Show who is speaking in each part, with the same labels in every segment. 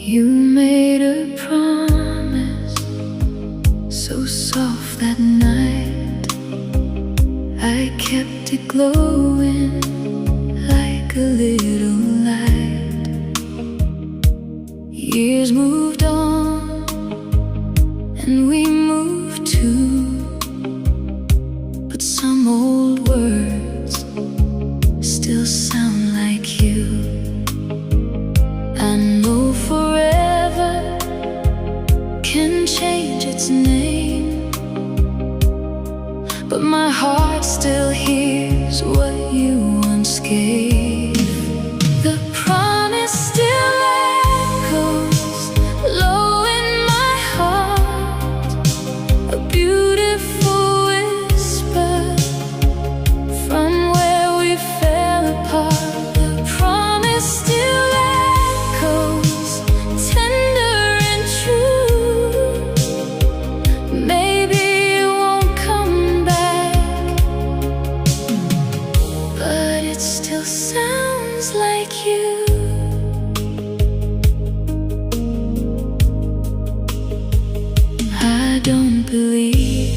Speaker 1: You made a promise so soft that night. I kept it glowing like a little light. Years moved on and we moved too, but some old words still sound like you. I know forever can change its name, but my heart still hears what you once gave. The promise still echoes low in my heart, a beautiful whisper from where we fell apart. The promise still echoes tender and true. Maybe it won't come back, but it still sounds like you. I don't believe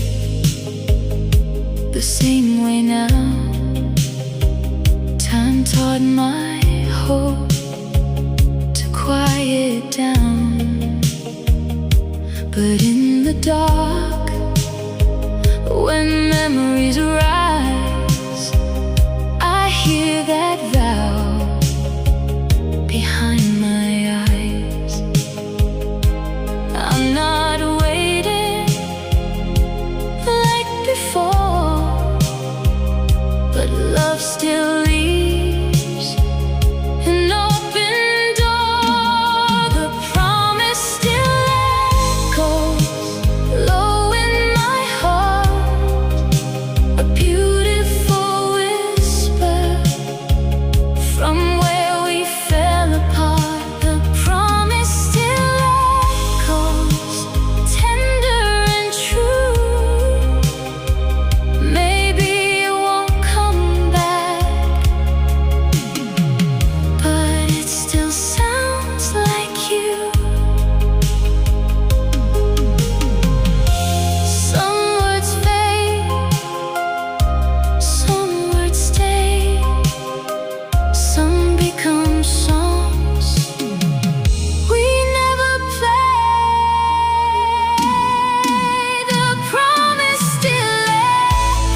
Speaker 1: the same way now. Time taught my hope to quiet down, but in the dark, when memories rise, I hear that vow behind my eyes. I'm not waiting like before, but love still leaves an open door. The promise still echoes low in my heart, a beautiful whisper from where we fell apart. The promise still echoes tender and true. Maybe it won't come back, but it still sounds like you. Some words fade, some words stay, some become songs we never play. The promise still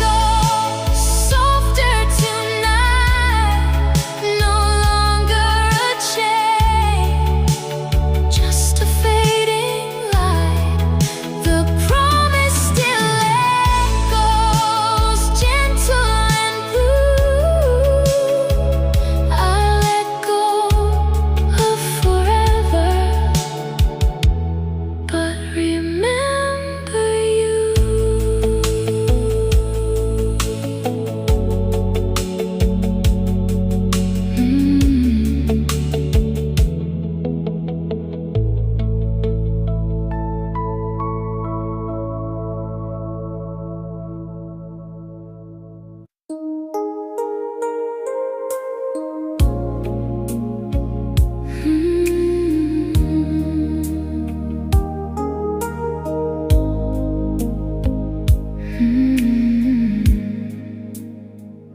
Speaker 1: echoes softer tonight, no longer a chain, just a fading light. The promise still echoes gentle and blue. I let go of forever, but remember you.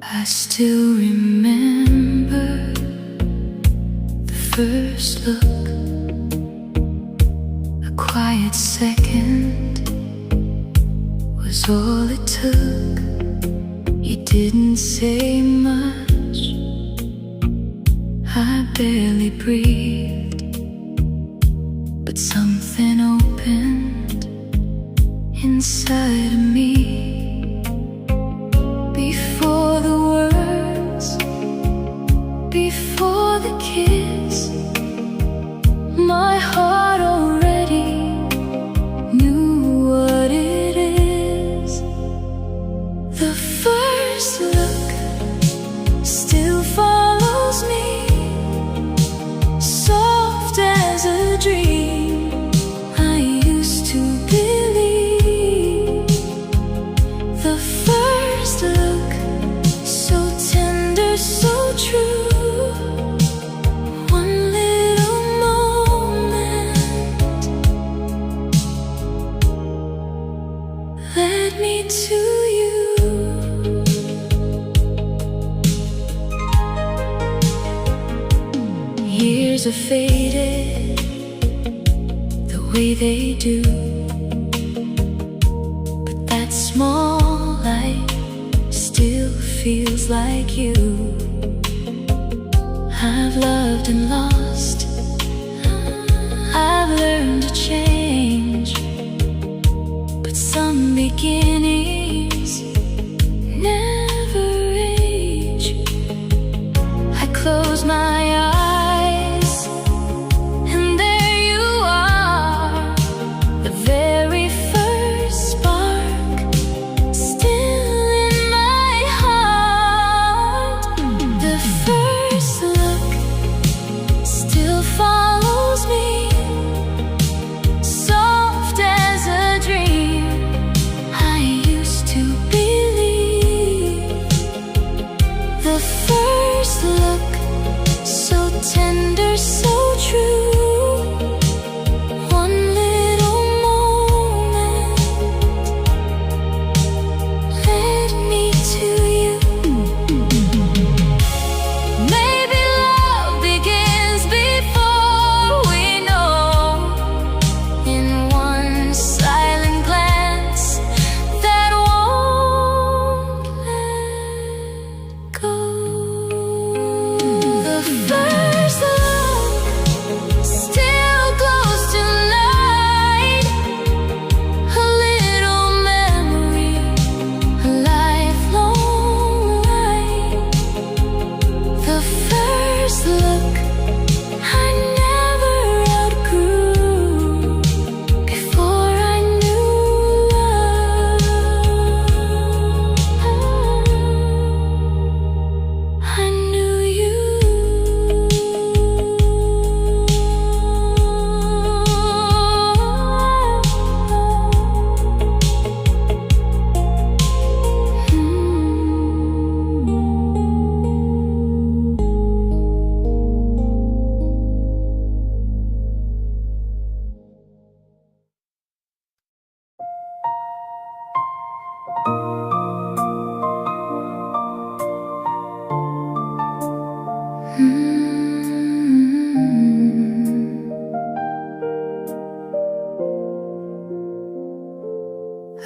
Speaker 1: I still remember the first look, a quiet second was all it took. You didn't say much, I barely breathed, but something opened inside of me. Before the words, before the kiss, my heart already knew what it is. The first look still follows me, so years are faded the way they do, but that small light still feels like you. I've loved and lost, I've learned to change, but some beginnings never age. I close my eyes and there you are, the very first spark still in my heart. The first look still follows me, soft as a dream. I used to believe. The first look, so tender, so true. One little moment led me to you. Maybe love begins before we know, in one silent glance that won't let go. The first look still glows tonight, a little memory, a lifelong light. The first look I never outgrew before I knew love. I knew you.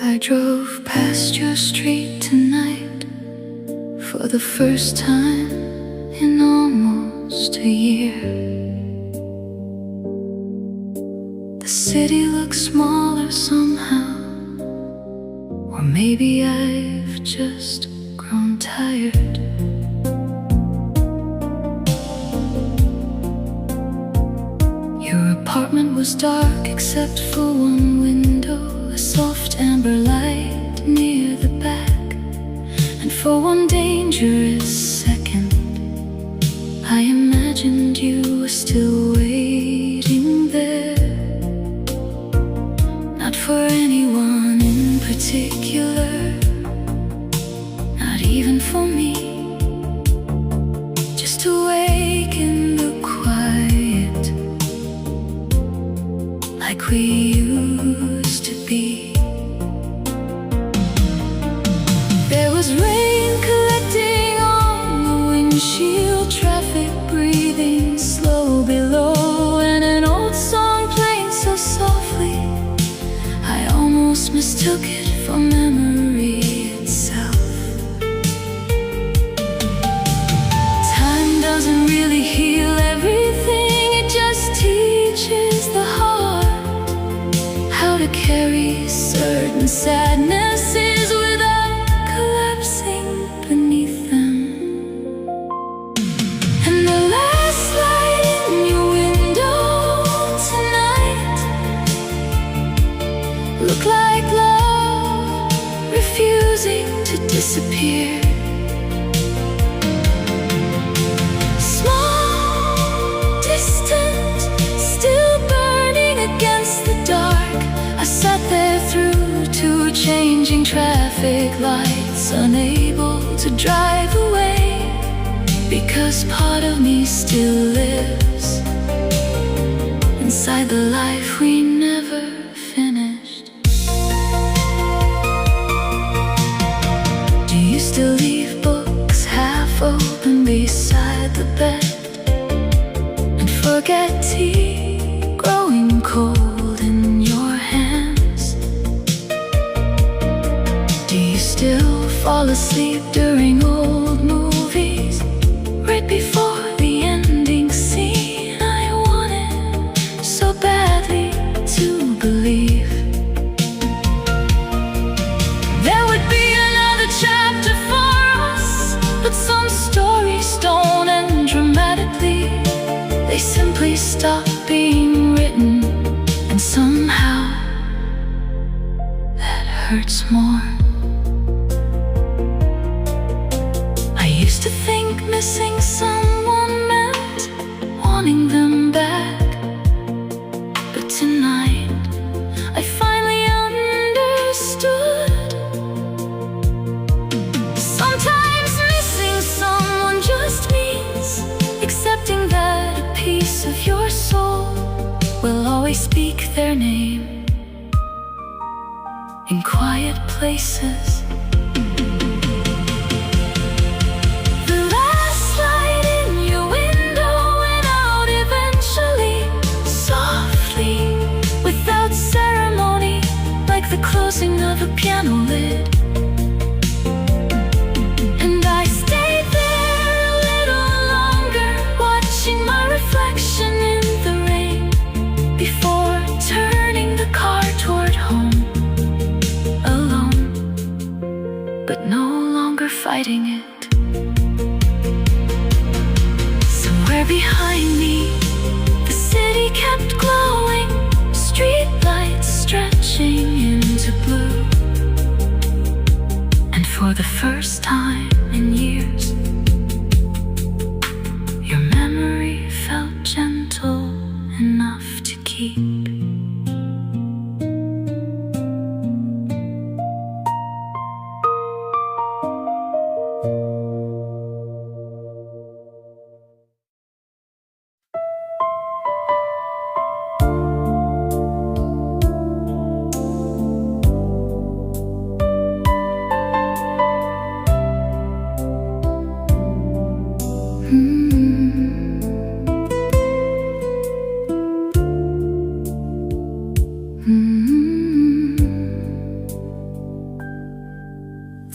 Speaker 1: I drove past your street tonight for the first time in almost a year. The city looks smaller somehow, or maybe I've just grown tired. Your apartment was dark except for one window, a soft amber light near the back. And for one dangerous second, I imagined you were still waiting there. Not for anyone in particular, not even for me, just to wake in the quiet like we used to be. There was rain collecting on the windshield, traffic breathing slow below, and an old song playing so softly I almost mistook it for memory itself. Time doesn't really heal everything, it just teaches the heart how to carry certain sadnesses without collapsing beneath them. And the last light in your window tonight looked like love refusing to disappear. Small, distant, still burning against the dark. I sat there through two changing traffic lights, unable to drive away, because part of me still lives inside the life we never finished. Do you still leave books half open beside the bed and forget tea growing cold in your hands. Do you still fall asleep during old movies right before the ending scene? I wanted so badly to believe there would be another chapter for us, but some stories don't end dramatically. They simply stop being written, and somehow that hurts more. I used to think missing someone meant wanting them back, but tonight I finally understood. Sometimes missing someone just means accepting that a piece of your soul will always speak their name in quiet places. The last light in your window went out eventually, softly, without ceremony, like the closing of a piano lid. And I stayed there a little longer, watching my reflection in the rain, before turning the car toward home, alone, but no longer fighting it. Somewhere behind me, the city kept glowing, street lights stretching into blue. And for the first time in years, your memory felt gentle enough to keep.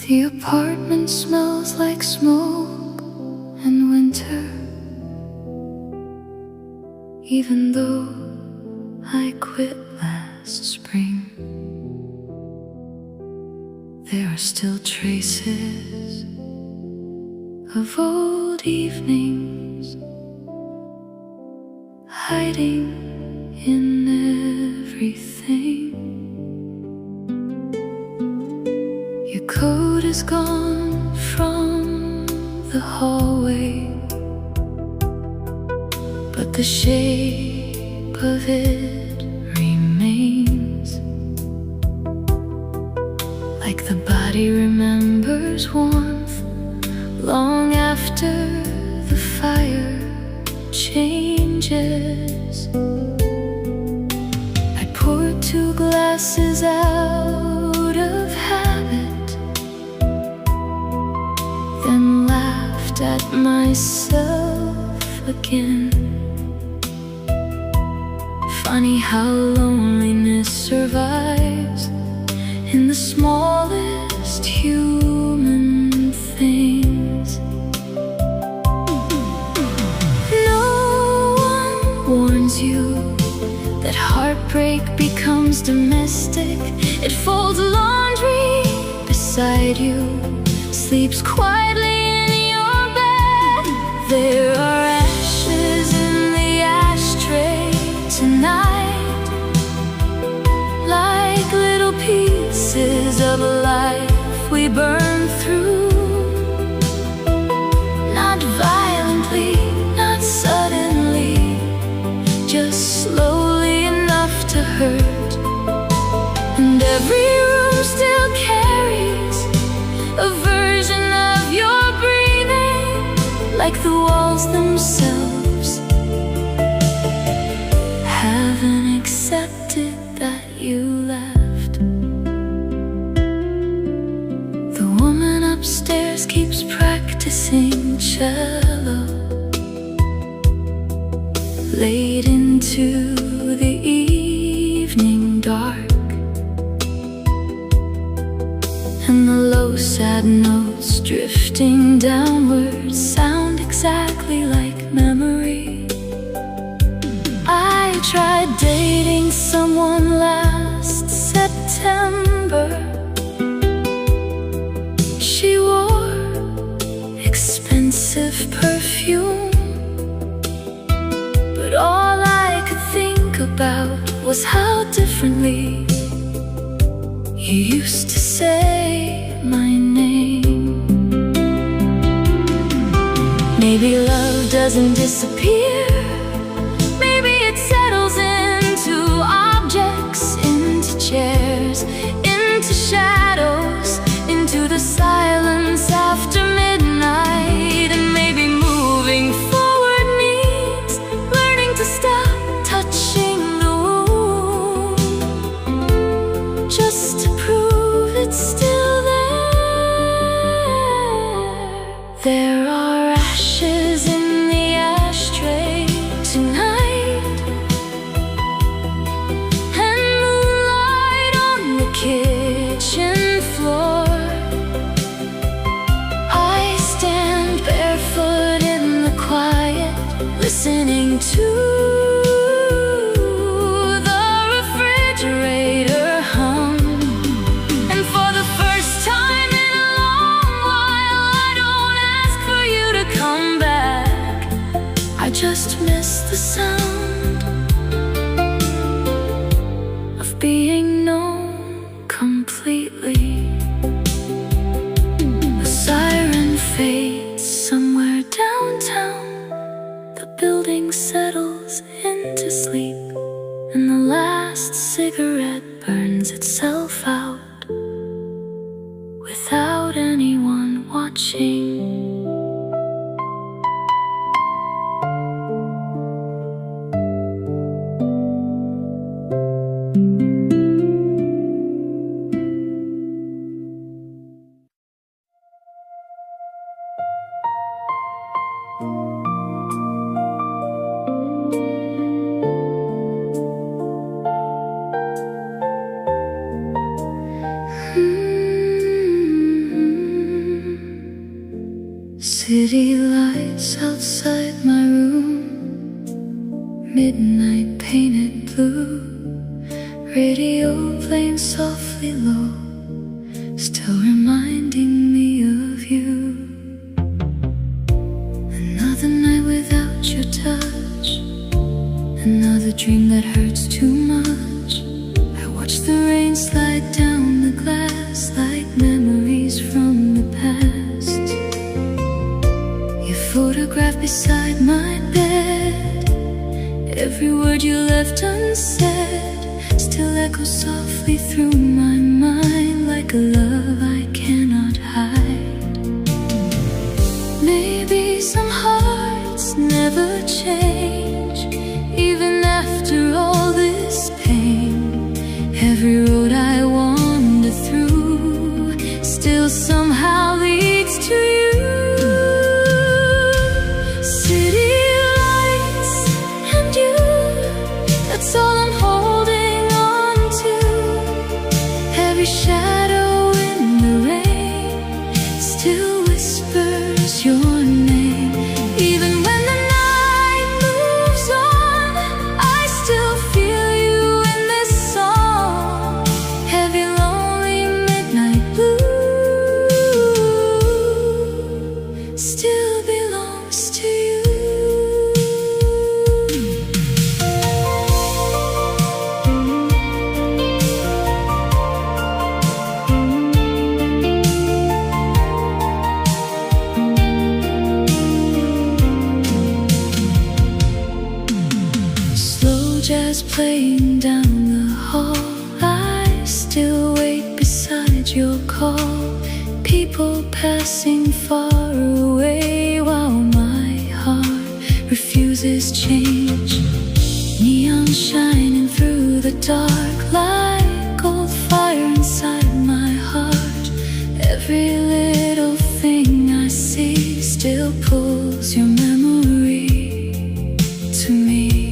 Speaker 1: The apartment smells like smoke and winter, even though I quit last spring. There are still traces of old evenings hiding in everything. Your coat is gone from the hallway, but the shape of it remains, like the body remembers warmth long after the fire changes. I poured 2 glasses out of habit, then laughed at myself again. Funny how loneliness survives in the smallest human things. No one warns you that heartbreak becomes domestic. It folds laundry beside you, sleeps quietly in your bed. There are ashes in the ashtray tonight, like little pieces of a life we burn through. Not violently, not suddenly, just slowly enough to hurt. And every room still carries a version of your breathing, like the walls themselves haven't accepted that you left. The woman upstairs keeps practicing cello late in into the evening dark, and the low sad notes drifting downward sound exactly like memory. I tried dating someone last September. She wore expensive perfume, but all I could think about was how differently you used to say my name. Maybe love doesn't disappear. Maybe it settles into objects, into chairs, into shadows, into the silence after midnight. And maybe moving forward means learning to stop touching the wound, just to prove it's still there. There are ashes in the ashtray tonight, and moonlight on the kitchen floor. I stand barefoot in the quiet, listening to the refrigerator hum. And for the first time in a long while, I don't ask for you to come back. I just miss the sound of being known completely. The siren fades somewhere downtown, the building settles into sleep, and the last cigarette burns itself out without anyone watching. City lights outside my room, midnight painted blue, radio playing softly low, still reminding me of you. Another night without your touch, another dream that hurts too much. I watch the rain slide down the glass like memories from the past. Photograph beside my bed, every word you left unsaid still echoes softly through my mind like a love I cannot hide. Maybe some hearts never change, even after all this pain. Every road I wander through still somehow leads to you. That's all I'm holding on to. Every shadow in the rain still whispers your name. Even when the night moves on, I still feel you in this song. Heavy, lonely midnight blue still belongs to you. Jazz playing down the hall, I still wait beside your call. People passing far away while my heart refuses change. Neon shining through the dark like gold fire inside my heart. Every little thing I see still pulls your memory to me.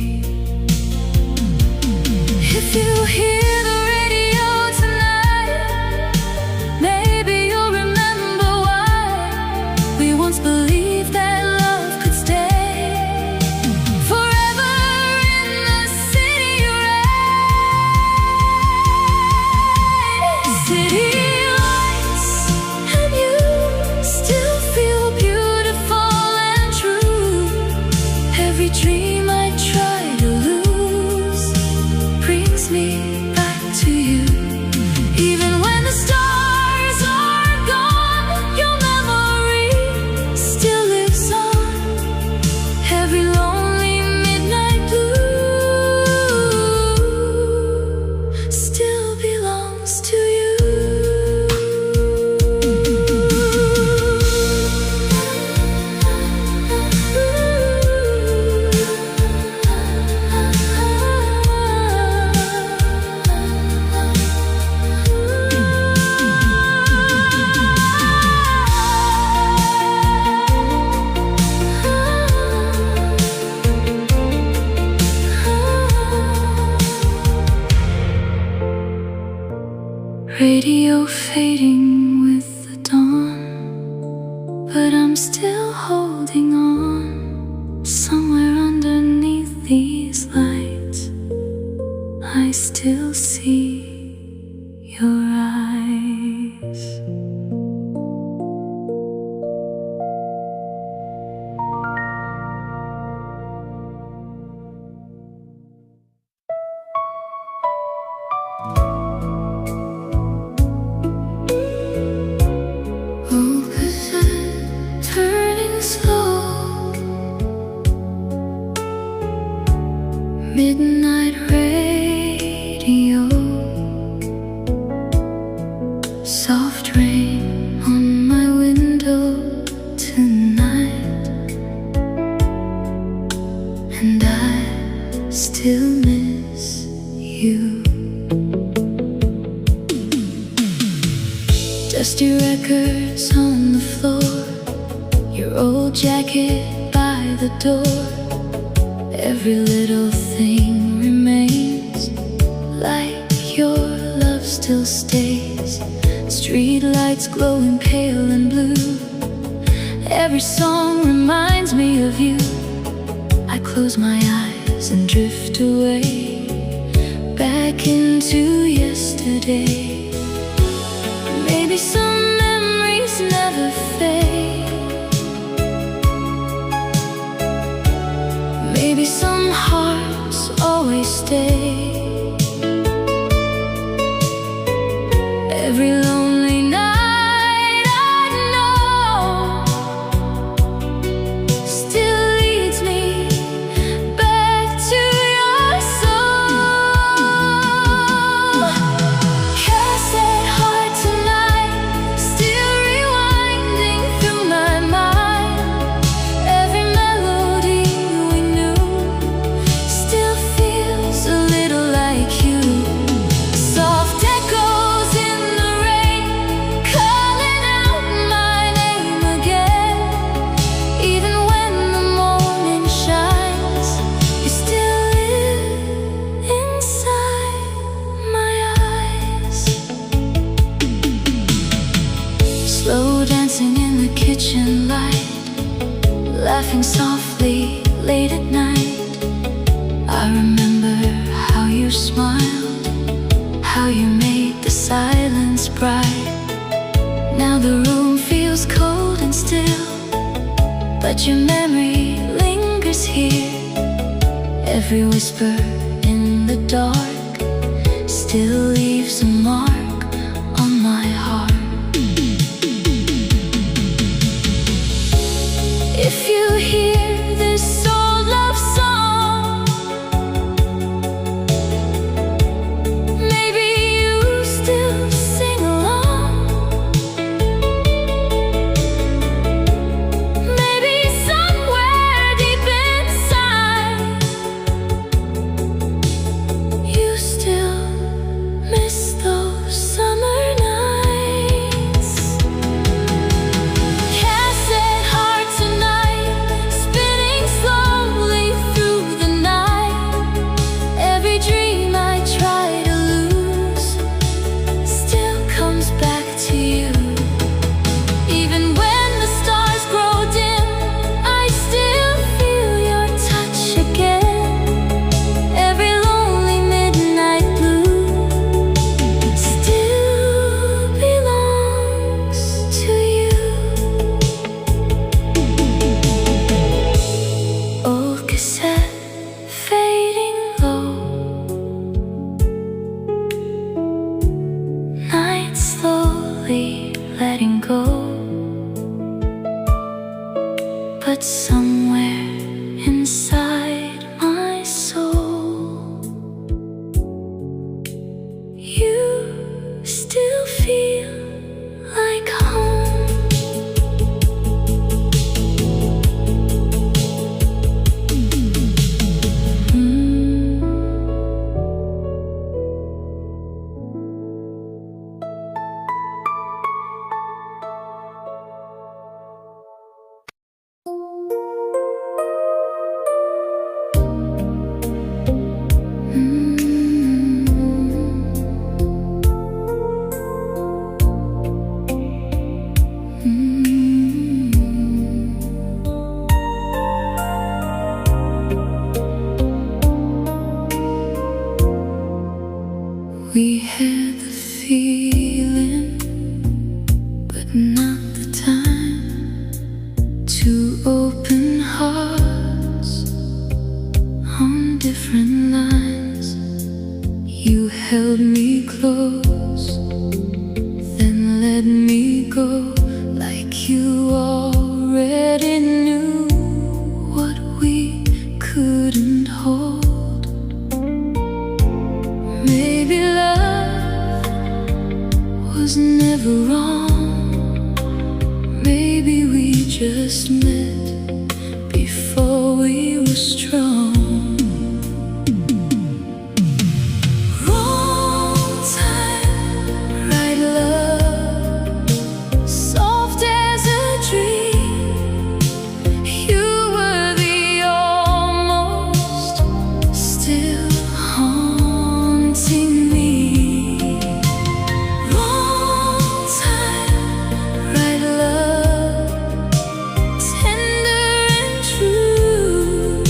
Speaker 1: Radio fading with the dawn, but I'm still holding on. Somewhere underneath these lights, I still see your eyes. Turning slow, midnight radio, soft rain on my window tonight, and I still miss you. Dusty records on the floor, your old jacket by the door. Every little thing remains, like your love still stays. Street lights glowing pale and blue. Every song reminds me of you. I close my eyes and drift away, back into yesterday. Maybe some memories never fade. Maybe some hearts always stay. Every lonely night I know still leads me back to your soul. Cassette heart tonight, still rewinding through my mind. Every melody we knew still feels a little like you. Soft echoes in the rain, calling out my name again. Even when the morning shines, you still live inside my eyes. Slow dancing in the kitchen light, laughing softly late at night. I remember how you smiled, how you made the silence bright. Now the room feels cold and still, but your memory lingers here. Every whisper in the dark still leaves a mark on my heart. If you hear this old love song, maybe you still sing along. Maybe somewhere deep inside, you still miss those summer nights. Cassette heart tonight, We had the feeling, but not the time to open hearts on different lines. You held me close, then let me go, like you already knew what we couldn't hold. Maybe love was never wrong. Maybe we just met before we were strong. Wrong time, right love, soft as a dream. You were the almost, still haunting me. Wrong time, right love, tender and true.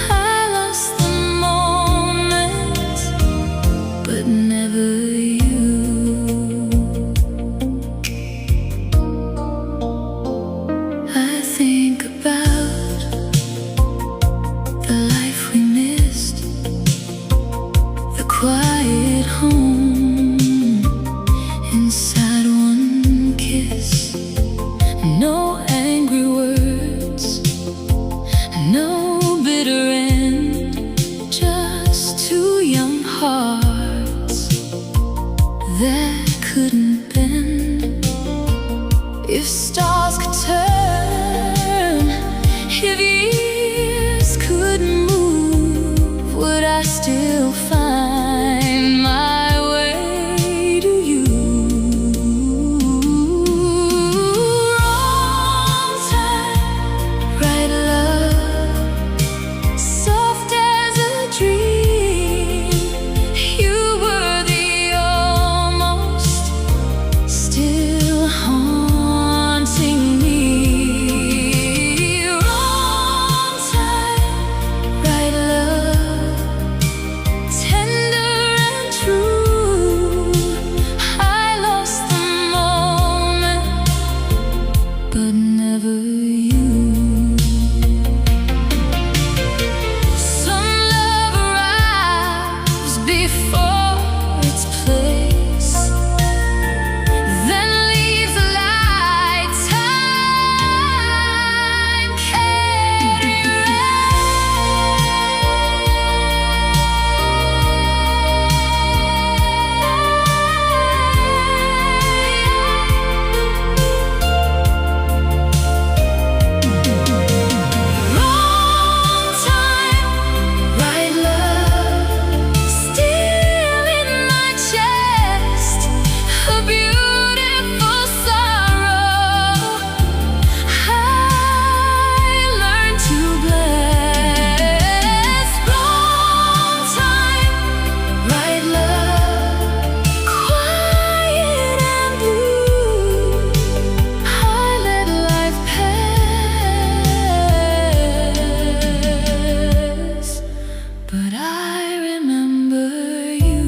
Speaker 1: I lost the moment, but never you. I think about the life we missed, the quiet home inside one kiss. No angry words, no bitter end, just two young hearts that couldn't bend. If stars could turn, if years could move, would I still find my way to you? Wrong time, right love, soft as a dream. You were the almost, still haunting me. Wrong time, right love, tender and true. I lost the moment, but never you. Some love arrives before its place, then leaves a light time can't Wrong time, right love, still in my chest, a beautiful sorrow I learned to bless. Wrong time, right love, quiet and blue. I let life pass, but I remember you.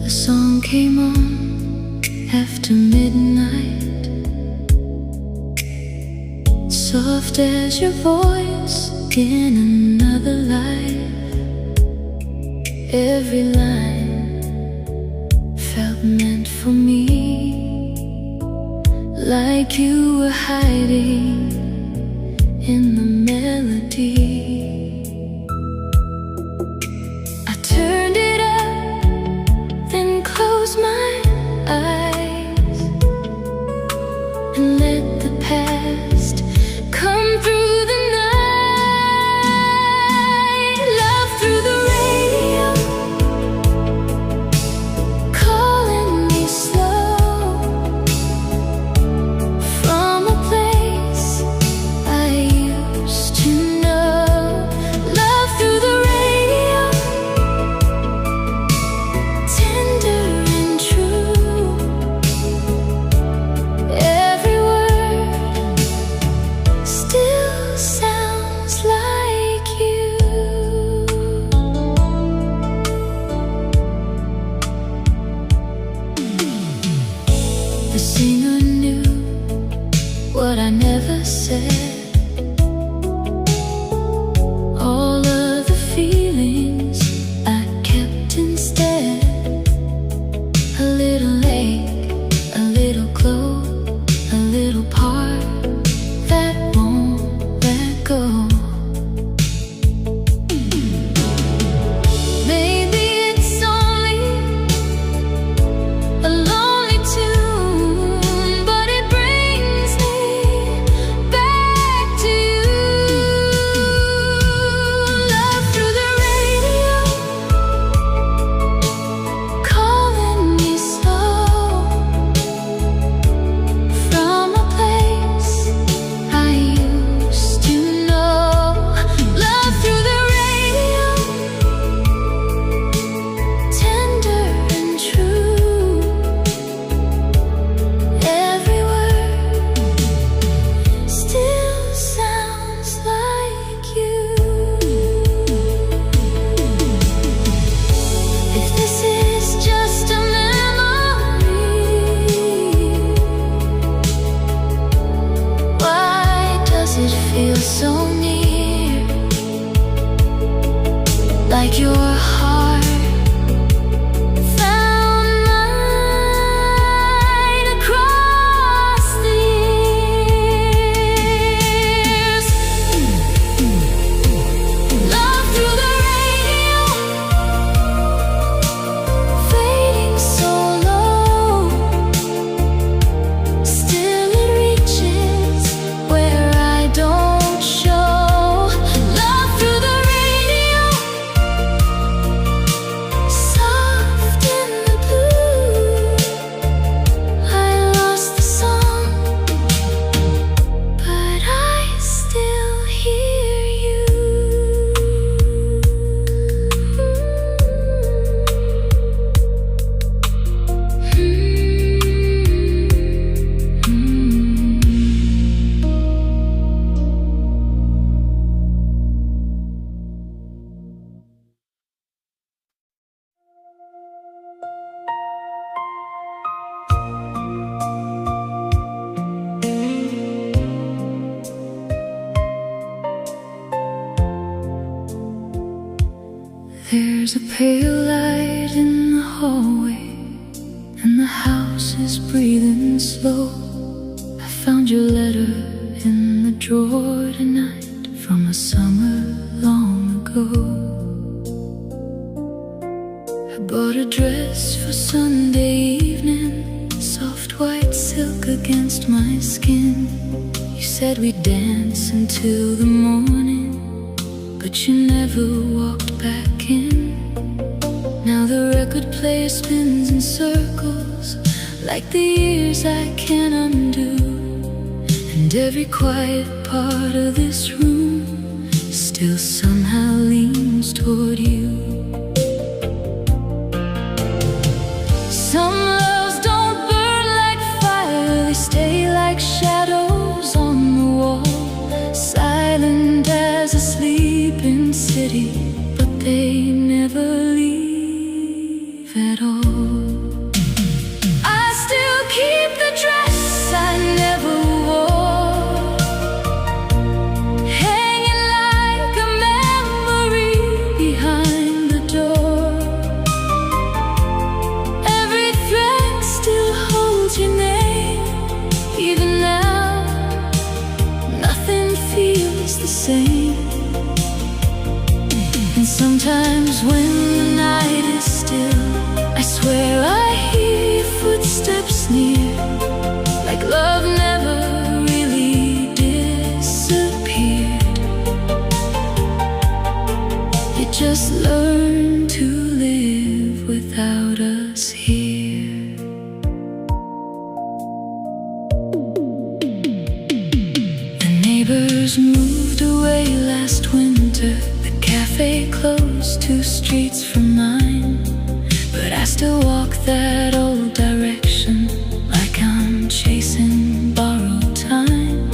Speaker 1: The song came on after midnight, soft as your voice in another life. Every line felt meant for me, like you were hiding in the melody. I turned it up, then closed my eyes and let the past come through the night. Love through the rain, like your heart found mine across the years. Love through the radio, fading so low, still it reaches where I don't show. Love through the radio, soft in the blue. I lost the song, but I still hear you. There's a pale light in the hallway, and the house is breathing slow. I found your letter in the drawer tonight, from a summer long ago. I bought a dress for Sunday evening, soft white silk against my skin. You said we'd dance until the morning, but you never walked back in. Now the record player spins in circles, like the years I can't undo. And every quiet part of this room still somehow leans toward you. Some loves don't burn like fire, they stay like shadows on the wall, silent as a sleeping city, but they never leave at all. I still keep the dress I never wore, hanging like a memory behind the door. Every thread still holds your name, even now nothing feels the same. And sometimes when the night is still, I swear I hear your footsteps near, like love never really disappeared. You just learned to live without us here. The neighbors moved away last winter, the cafe closed 2 streets from mine, but I still walk that old direction, like I'm chasing borrowed time.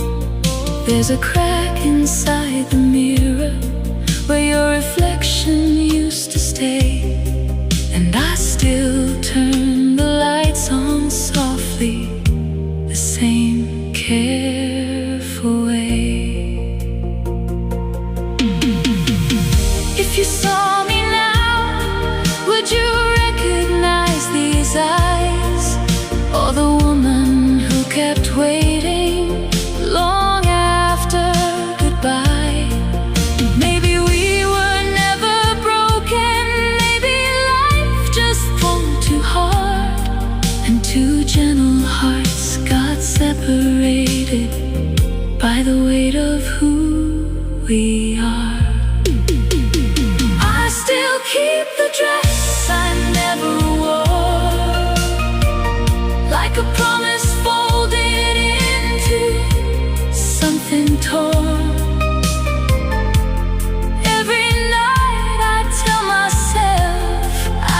Speaker 1: There's a crack inside the mirror where your reflection used to stay, and I still turn the lights on softly, the same careful way. If you saw me now, would you recognize these eyes, or the woman who kept waiting long after goodbye? Maybe we were never broken, maybe life just pulled too hard, and 2 gentle hearts got separated by the weight of who we are. I still keep the dress I never wore, like a promise folded into something torn. Every night I tell myself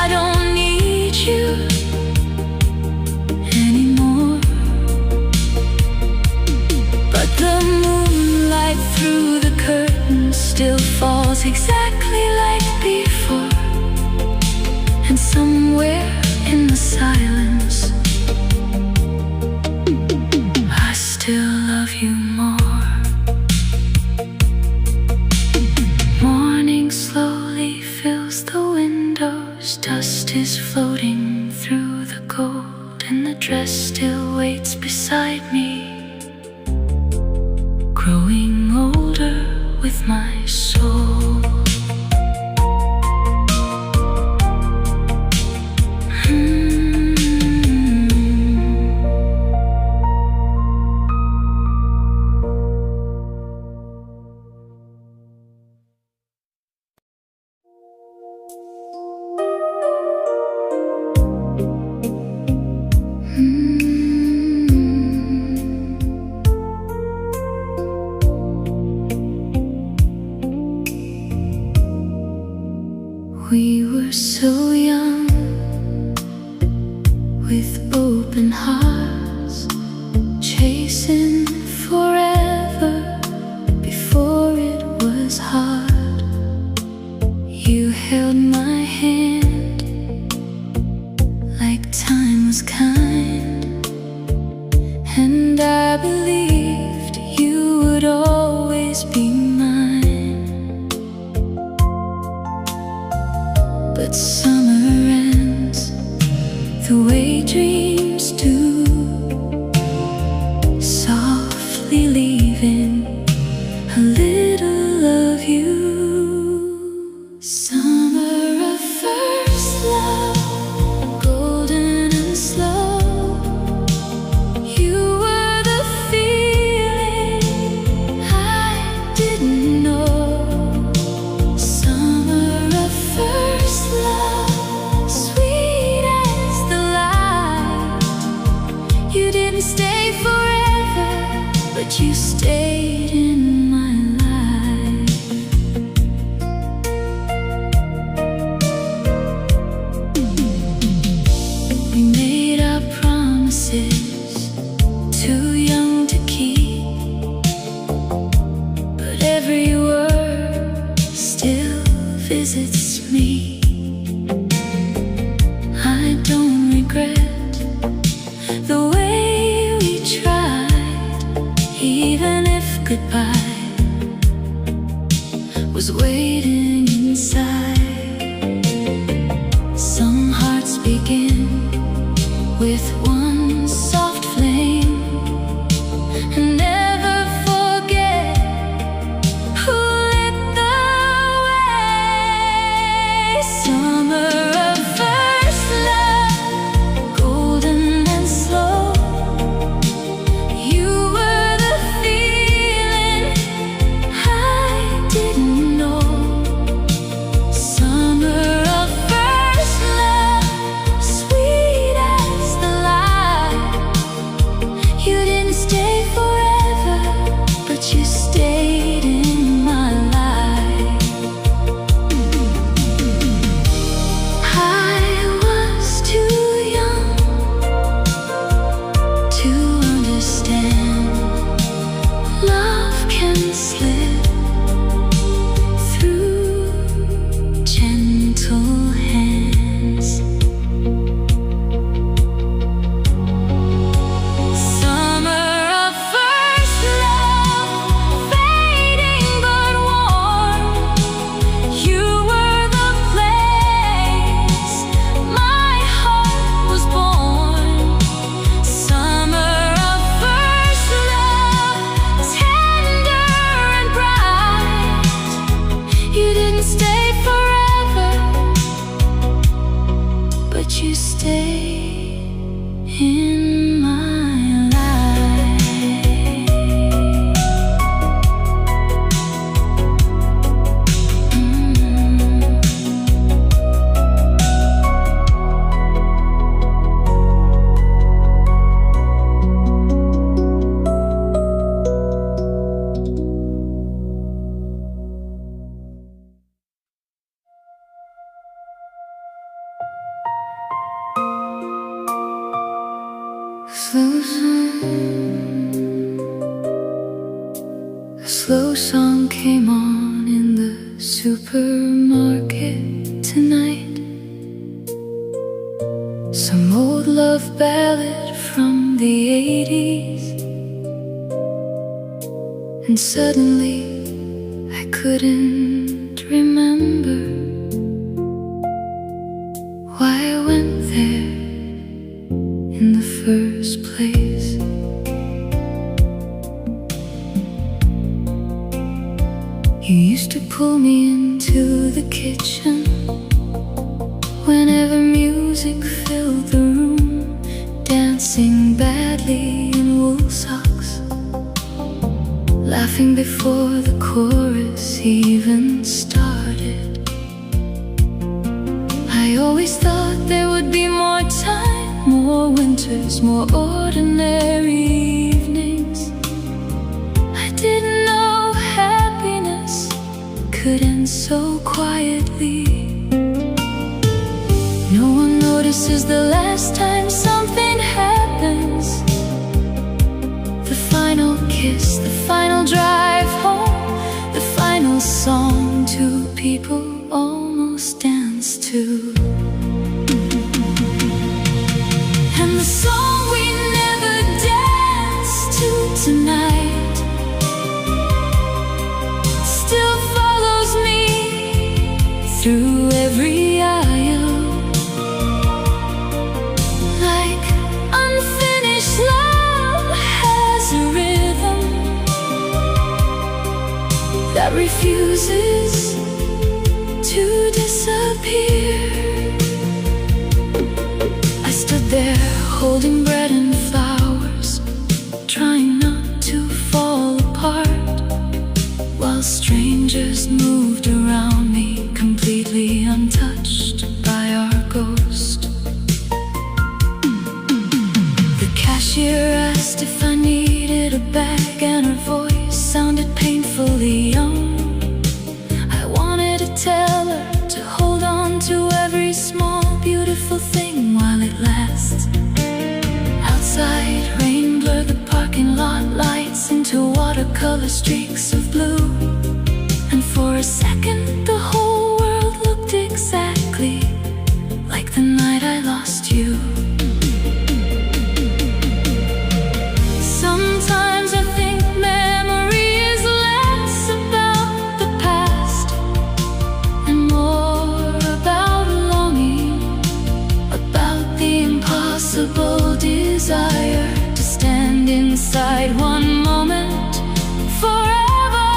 Speaker 1: I don't need you anymore, but the moonlight through the curtains still falls exactly like before. And somewhere in the silence, I still love you more. Morning slowly fills dress still waits beside me, growing older with my soul. We were so young, with open hearts, chasing forever before it was hard. You held my hand like time was kind, and I believed you would always be mine. But summer ends the way dreams do, softly leaving a little of you. Summer of first love, golden and slow. You were the feeling I didn't know. Summer of first love, sweet as the light. You didn't stay forever, but you stayed in my life. We made our promises, too young to keep, but every word still visits me. I don't regret the way we tried, even if goodbye was waiting inside. Some hearts begin with one soft flame and never forget who lit the way. Summer of first love, golden and slow. You were the feeling I didn't know. Summer of first love, sweet as the light. You didn't stay forever, but you stayed in my life. I was too young to understand love can slip through gentle hands. Summer of first love, fading but warm. You were the place my heart was born. Summer of first love, tender and bright. You didn't stay forever, but you stayed in my life. Slow song, a slow song came on in the supermarket tonight. Some old love ballad from the 80s. And suddenly I couldn't remember why I went there in the first into the kitchen. Whenever music filled the room, dancing badly in wool socks, laughing before the chorus even started. I always thought there would be more time, more winters, more ordinary evenings. I didn't know happiness could end so quietly. No one notices the last time something happens. The final kiss, the final drive home, the final song two people almost dance to. And the song we never danced to tonight still follows me through every aisle. Like unfinished love has a rhythm that refuses to disappear. I stood there holding bread and flowers, trying not to fall apart, while strangers moved around me, completely untouched by our ghost. The cashier asked if I needed a bag, and her voice sounded painfully young. I wanted to tell her to hold on to every small, beautiful thing while it lasts. Outside, rain blurred the parking lot lights into watercolor streaks of blue. And for a second, the whole world looked exactly like the night I lost you. Sometimes I think memory is less about the past and more about longing, about the impossible desire to stand inside one moment forever.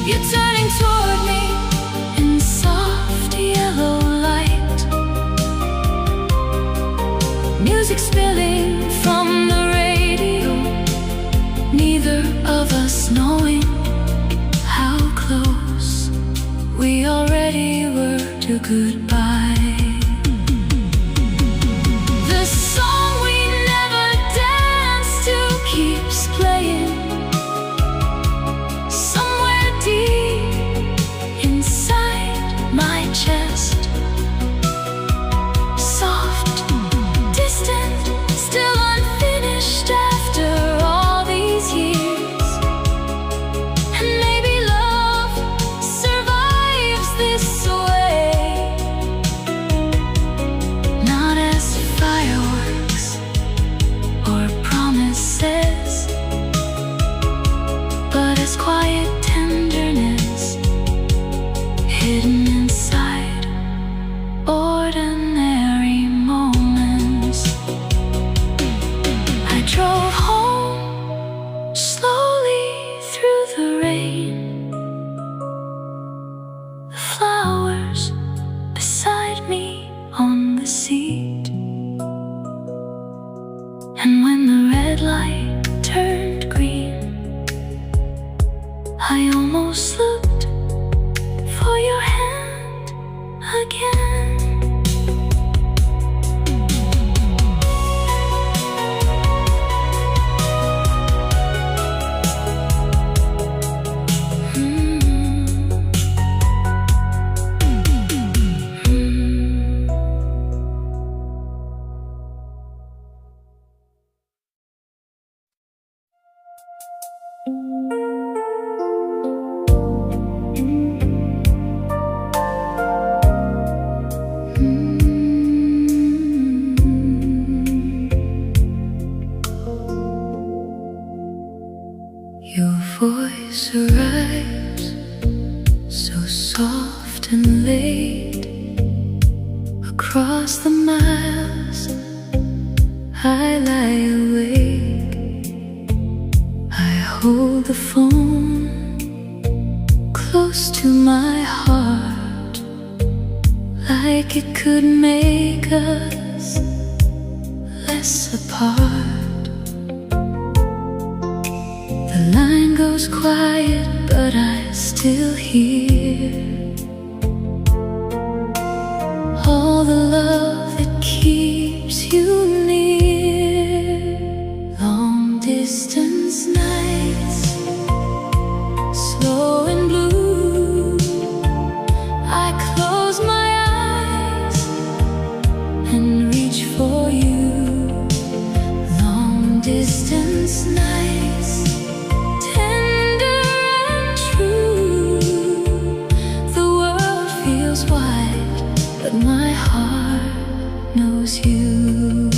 Speaker 1: You're turning toward me in soft yellow light, music spilling from the radio, neither of us knowing how close we already were to goodbye. The song we never danced to keeps playing somewhere deep inside my chest. Soft, distant, still unfinished after all these years. And maybe love survives this way, not as fireworks or promises, but as quiet tenderness hidden inside ordinary moments. I drove home slowly through the rain, the flowers beside me on the seat. And when the red light turned green, I almost looked for your hand again. Your voice arrives so soft and late. Across the miles I lie awake. I hold the phone close to my heart, like it could make us less apart. The line goes quiet, but I still hear all the love that keeps you near. Long distance nights, slow and blue, I close my eyes and reach for you. Long distance nights, tender and true. The world feels wide, but my heart knows you.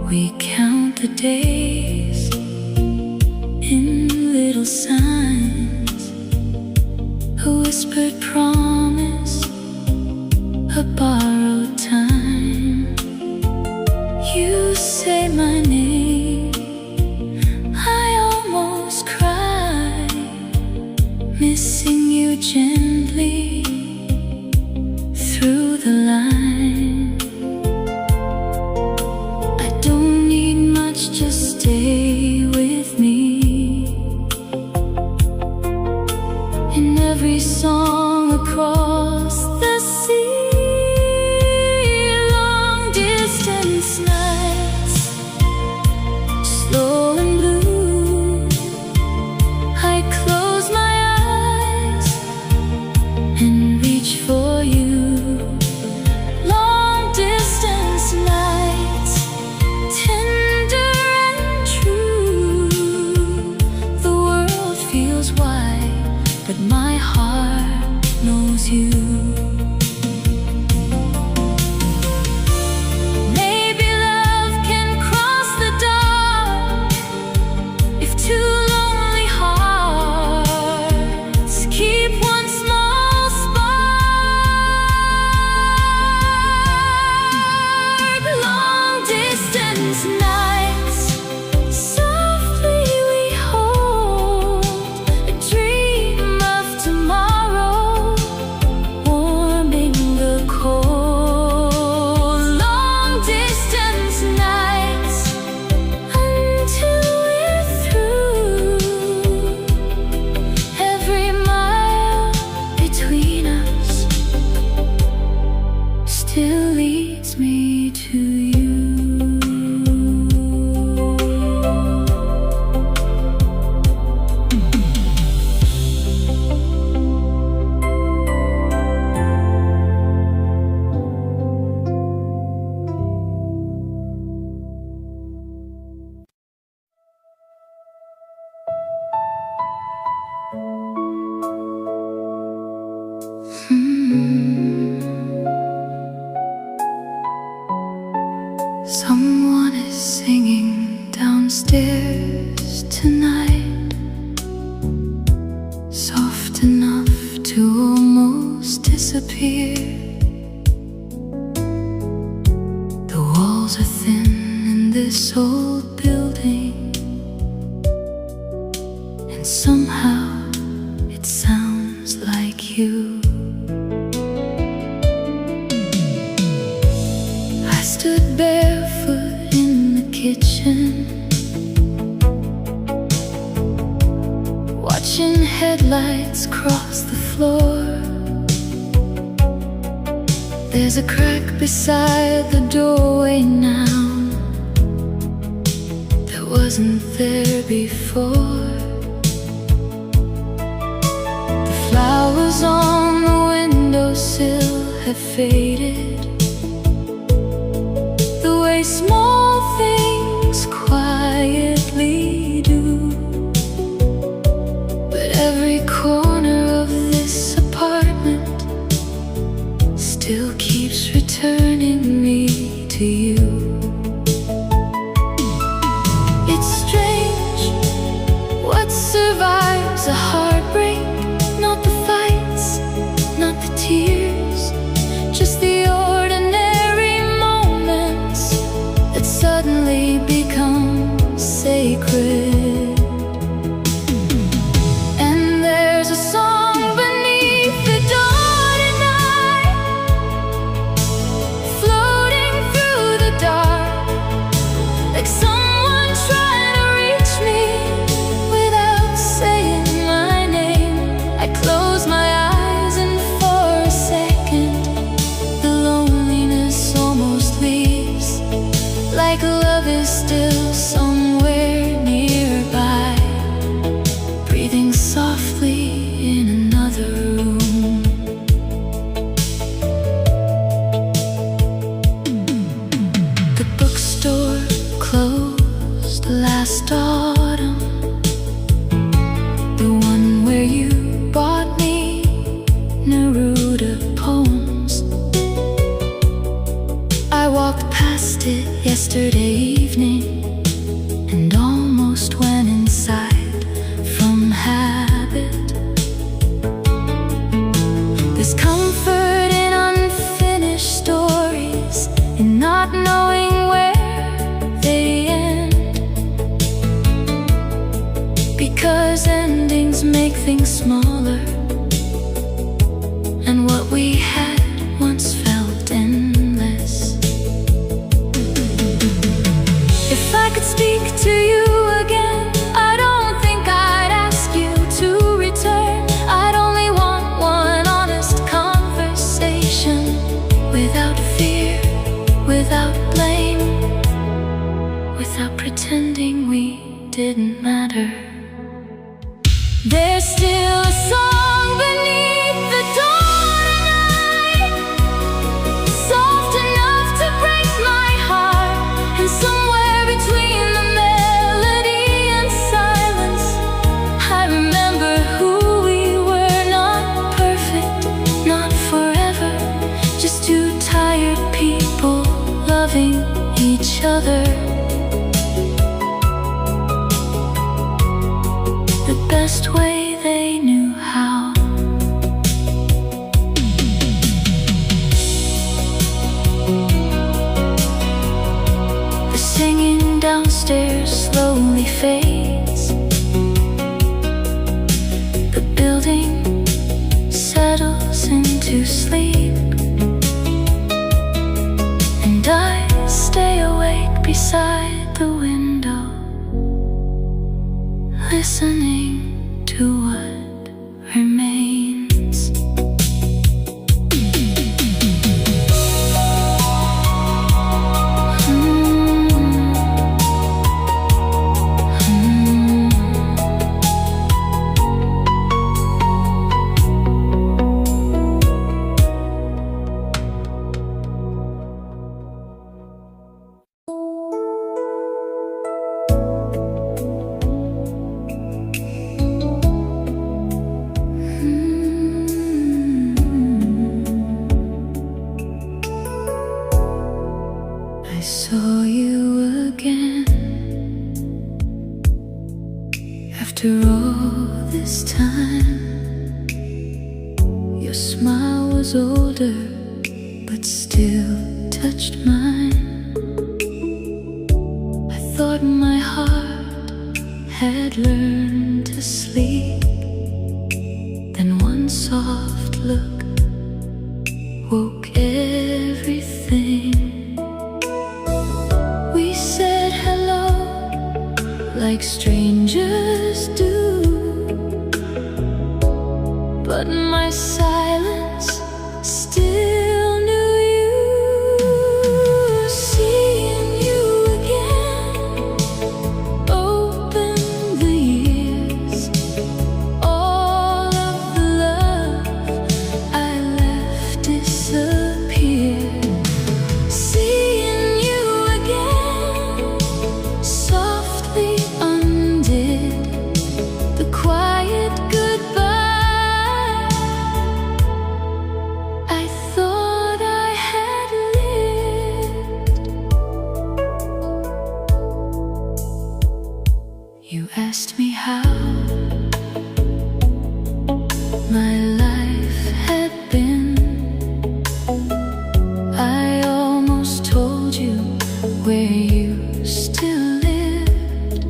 Speaker 1: We count the days in little signs, a whispered promise, a borrowed time. You say my name, I almost cry, missing you gently through the line. I don't need much, just stay with me. In every song across the sea, long distance nights, slow and blue, I close my eyes and reach for you. Long distance nights, tender and true. The world feels wide, but my heart knows you. Maybe love can cross the dark if two lonely hearts keep one small spark. Long distance nights, softly we hold a dream of tomorrow, warming the cold. Long distance nights, until we're through. Every mile between us still leads me to you. Someone is singing downstairs tonight, soft enough to almost disappear. The walls are thin in this old building, and somehow it sounds like you. I stood barefoot in the kitchen, watching headlights cross the floor. There's a crack beside the doorway now that wasn't there before. The flowers on the windowsill have faded, the way small things quietly do. But every corner of this apartment still keeps returning me to you. It's strange what survives a heartbreak, not the fights, not the tears, just the ordinary moments that suddenly become sacred. yesterday evening and almost went inside from habit. There's comfort in unfinished stories, in not knowing where they end, because endings make things smaller, and what we had once felt endless. If I could speak to you again, I don't think I'd ask you to return. I'd only want one honest conversation, without fear, without blame, without pretending we didn't matter. There's still a song beneath the dawn tonight, soft enough to break my heart, and somewhere between the melody and silence, I remember who we were. Not perfect, not forever, just two tired people loving each other the best way they knew how. The singing downstairs slowly fades. The building settles into sleep, and I stay awake beside the window, listening to what remains. I saw you again after all this time. Your smile was older, but still touched mine. I thought my heart had learned to sleep, then one soft look woke everything. We said hello like strangers do, but my silence still knew you. Seeing you again opened the years, all of the love I left disappeared. Seeing you again softly undid the quiet goodbye I thought I had lived. You asked me how my life had been. I almost told you where you still lived,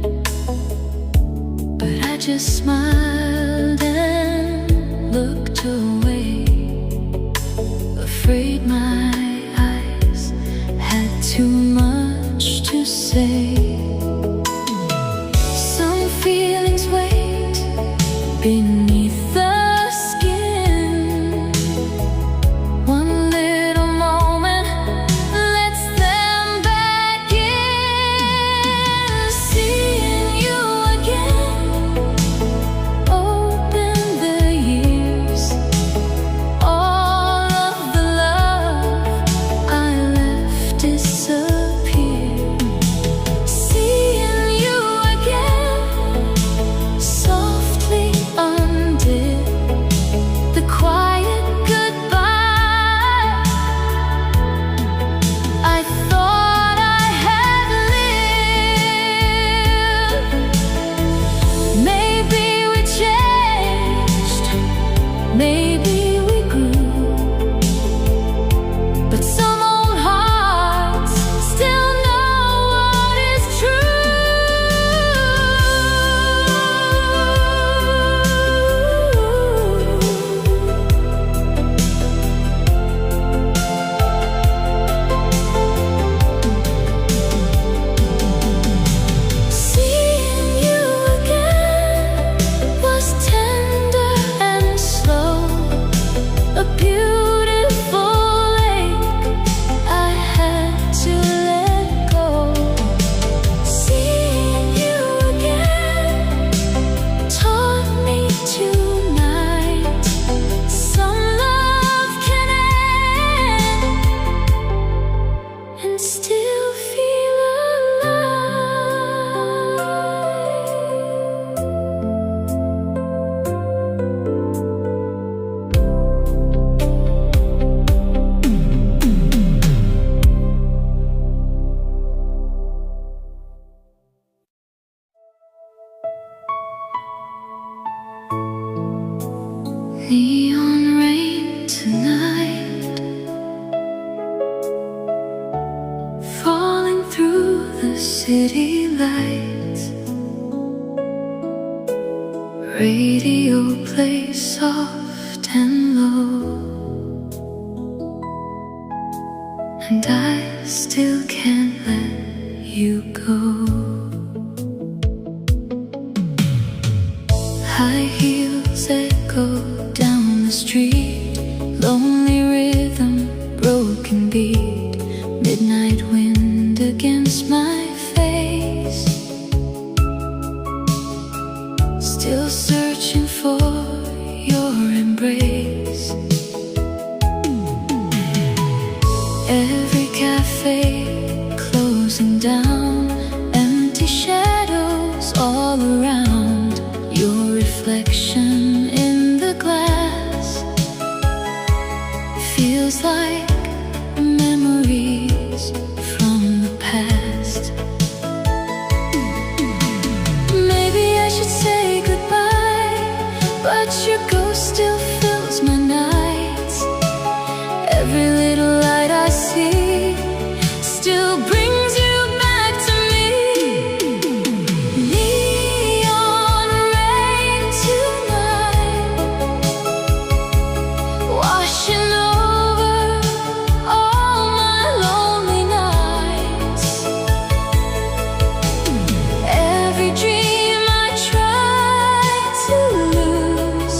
Speaker 1: but I just smiled and looked away, afraid my eyes had too much to say. Some feelings wait beneath the skin. One little moment lets them back in. Seeing you again open the years, all of the love I left disappear. Seeing you again softly undid Neon rain tonight, falling through the city lights. Radio plays soft and low, and I still can't let you go. High heels echo down the street, lonely rhythm, broken beat, midnight wind against my face. Still searching for your embrace. Every cafe closing down, empty shadows all around. Your reflection in the glass feels like memories from the past. Maybe I should say goodbye, but your ghost still fills my nights. Every little light I see still brings you back to me. Neon rain tonight, washing over all my lonely nights. Every dream I tried to lose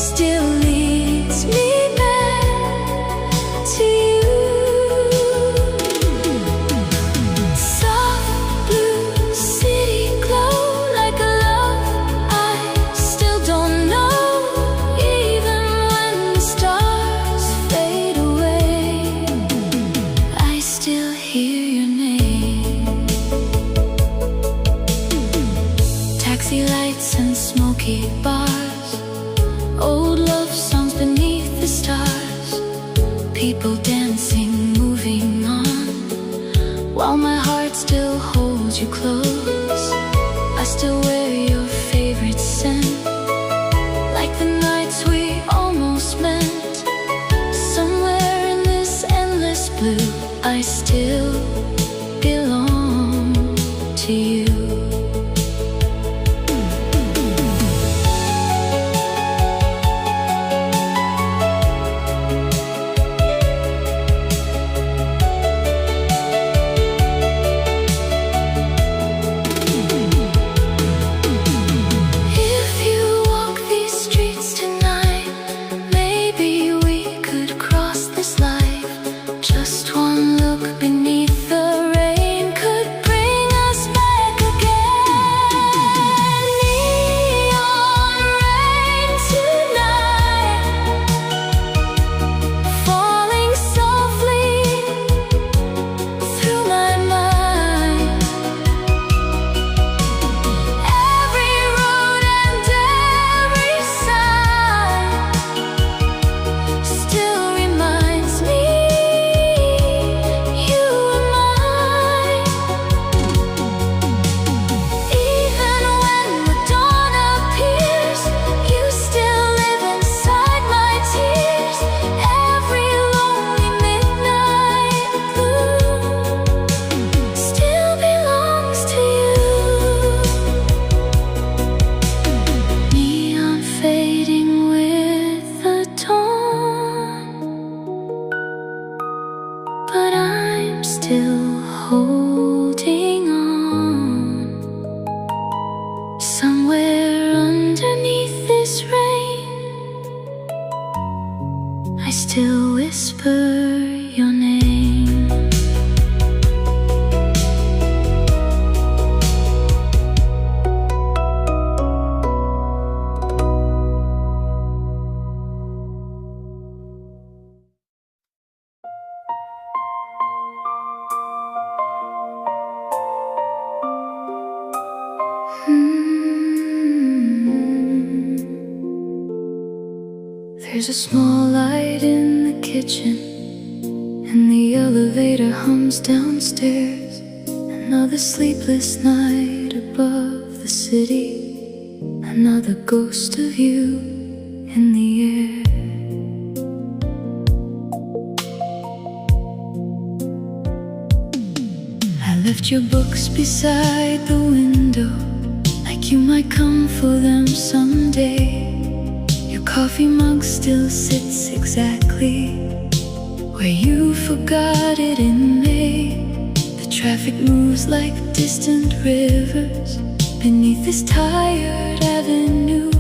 Speaker 1: still leads me back to you. Soft blue city glow like a love I still don't know. Even when the stars fade away, I still hear your name. Taxi lights and smoky bars, old love songs beneath the stars. People dancing, moving on, while my heart still holds you close. I still wear your favorite scent, like the nights we almost met. Somewhere in this endless blue, I still belong to you. If you walk these streets tonight, maybe we could cross this life. Just one look beneath the rain could bring us back again. Neon rain tonight, falling softly through my mind. Every road and every sign still reminds me you are mine. Even when the dawn appears, you still live inside my tears. Every lonely midnight blue still belongs to you. Neon fading with the dawn, but I'm still holding on. Somewhere underneath this rain, I still whisper your name. There's a small light in the kitchen, and the elevator hums downstairs. Another sleepless night above the city, another ghost of you in the air. I left your books beside the window, like you might come for them someday. Your coffee mug still sits exactly where you forgot it in May. The traffic moves like distant rivers beneath this tired avenue,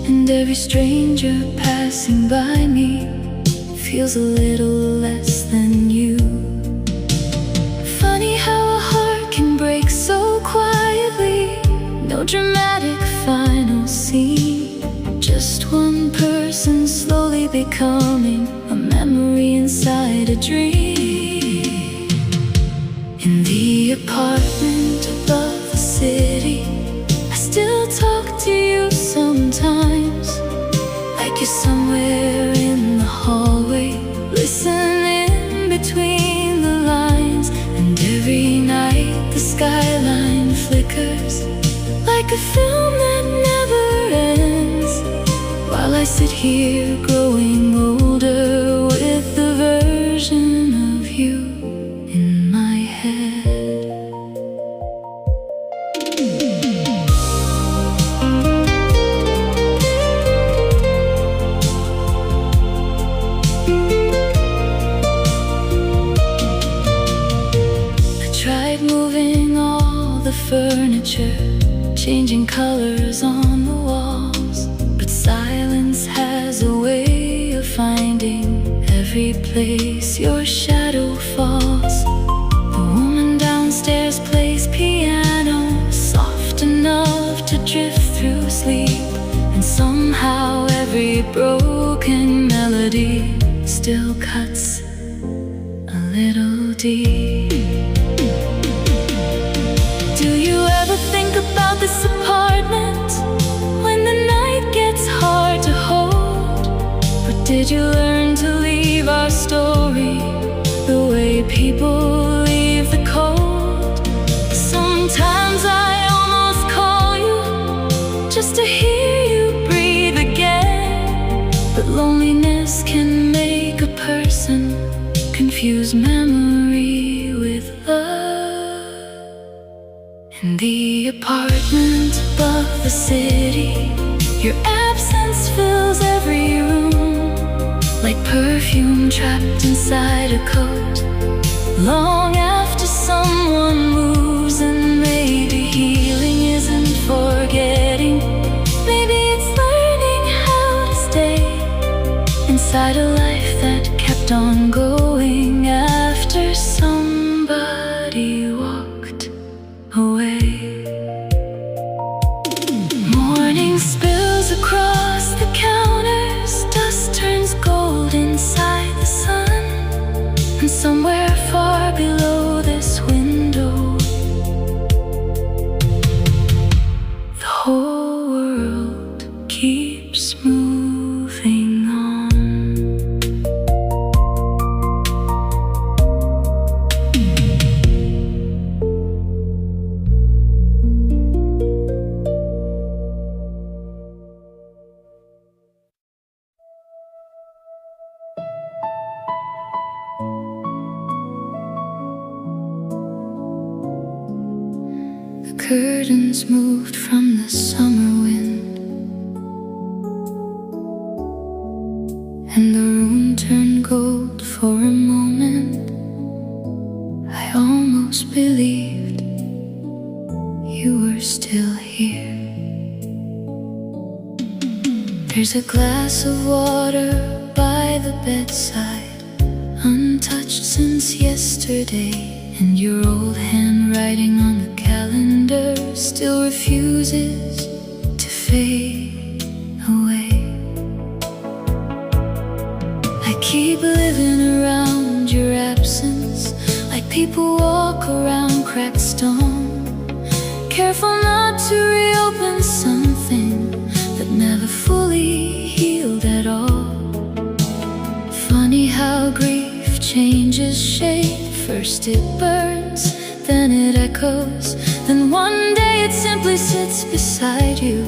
Speaker 1: and every stranger passing by me feels a little less than you. Funny how a heart can break so quietly. No dramatic final scene, just one person slowly becoming a memory inside a dream. In the apartment above the city, I still talk to you sometimes, like you're somewhere in the hallway, listening between the lines. And every night the skyline flickers like a film that never ends, while I sit here growing older with the version of you in my head. I tried moving all the furniture, changing colors on the walls, but silence has a way of finding every place your shadow falls. The woman downstairs plays piano, soft enough to drift through sleep, and somehow every broken melody still cuts a little deep. Do you ever think about this apartment when the night gets hard to hold? Or did you learn to leave our story the way people leave the cold? Sometimes I almost call you just to hear you breathe again, but loneliness can make a person confuse memory with love. In the apartment above the city, your absence fills every room, like perfume trapped inside a coat. Long after someone moves, and maybe healing isn't forgetting, maybe it's learning how to stay inside a life that kept on going after somebody walked away. Morning spills across the counters, dust turns gold inside the sun, and somewhere far below this window, the whole world keeps moving on. The curtains moved from the summer wind, and the room turned gold for a moment. I almost believed you were still here. There's a glass of water by the bedside, untouched since yesterday, and your old handwriting on the calendar still refuses to fade away. I keep living around your absence, like people walk around cracked stone, careful not to reopen something that never fully healed at all. Funny how grief changes shape. First it burns, then it echoes, Then one day it simply sits beside you,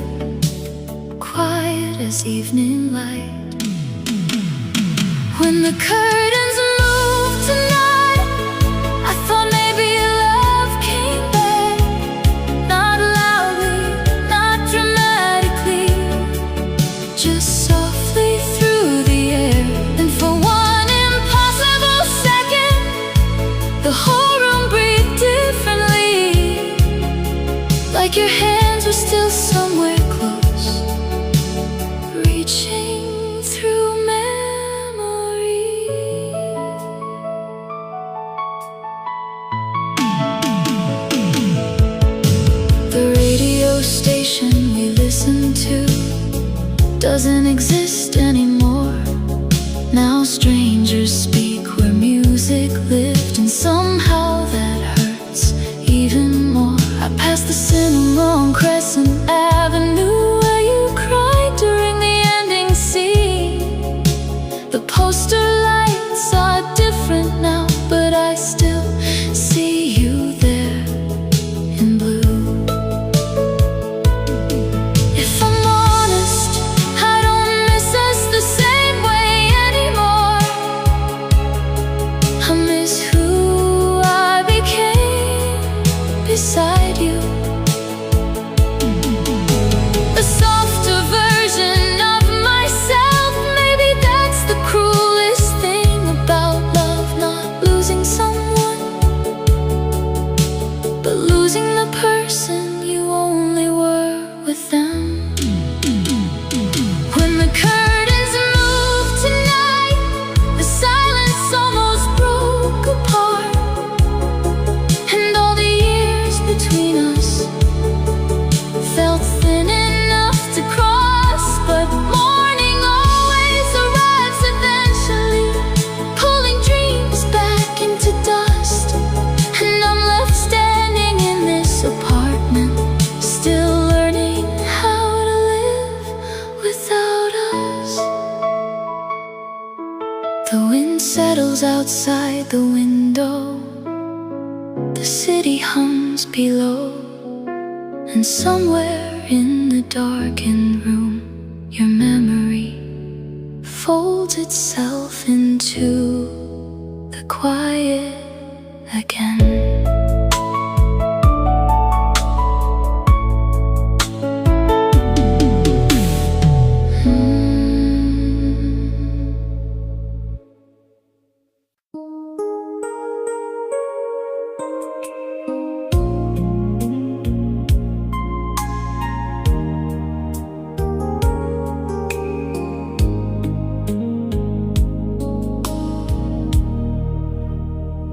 Speaker 1: quiet as evening light. When the curtains moved tonight, I thought maybe love came back. Not loudly, not dramatically, just softly through the air. And for one impossible second, the whole room breathed differently, like your hands were still somewhere close, reaching through memory. The radio station we listened to doesn't exist anymore. Now strangers speak where music lived, and somehow that hurts even more. I passed the cinema on Crescent Avenue, where you cried during the ending scene. The poster lights are different now, but I still see you there in blue. If I'm honest, I don't miss us the same way anymore. I miss who I became beside you. A softer version of myself, maybe that's the cruelest thing about love. Not losing someone, but losing the person you only were with them. When the curtains moved tonight, the silence almost broke apart, and all the years between us felt thin enough to cross. But morning always arrives eventually, pulling dreams back into dust. And I'm left standing in this apartment, still learning how to live without us. The wind settles outside the window, the city hums below, and somewhere in the darkened room, your memory folds itself into the quiet again.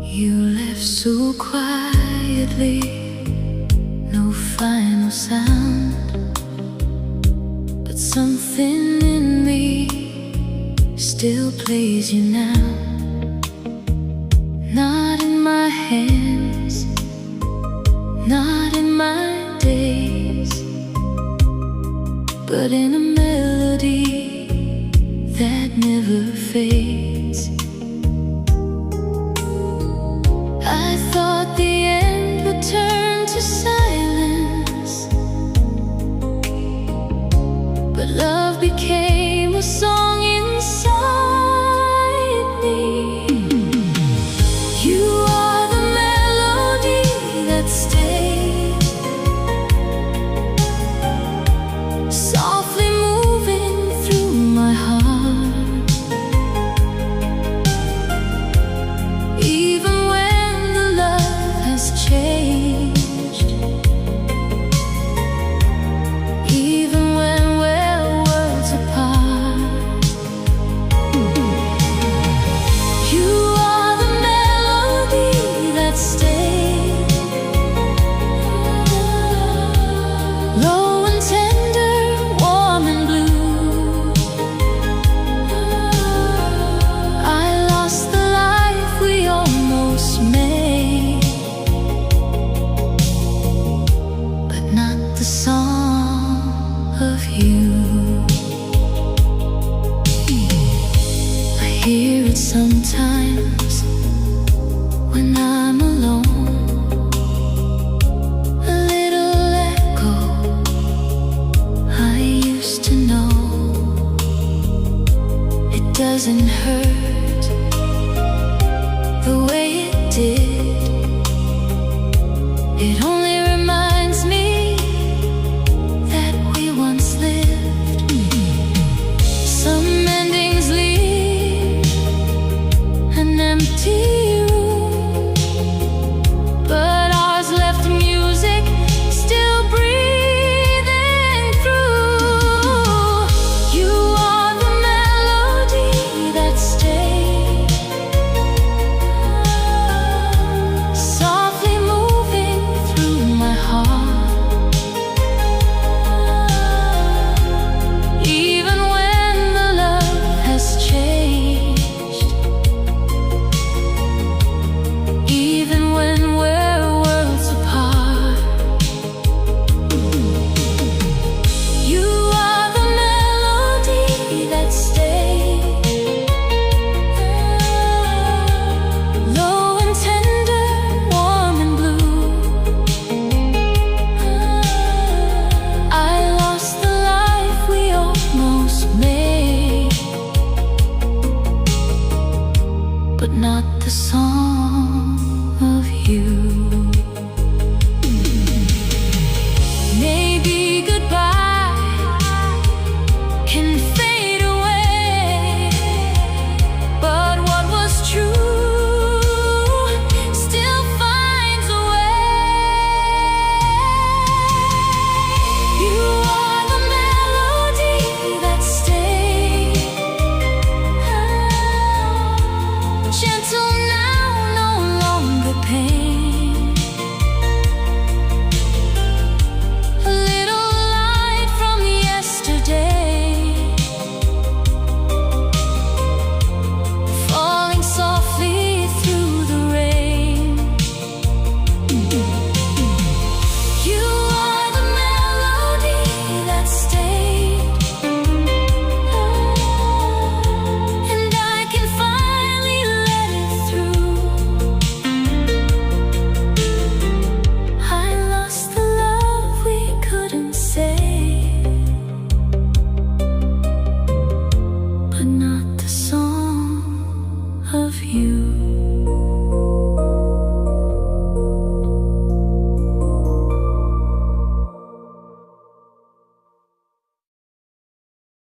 Speaker 1: You left so quietly, no final sound, but something in me still plays you now. Not in my hands, not in my days, but in a melody that never fades. I thought the end would turn to silence, but love became a song inside me. You are the melody that stays, softly moving through my heart. Even when the love has changed, even when we're worlds apart, doesn't hurt.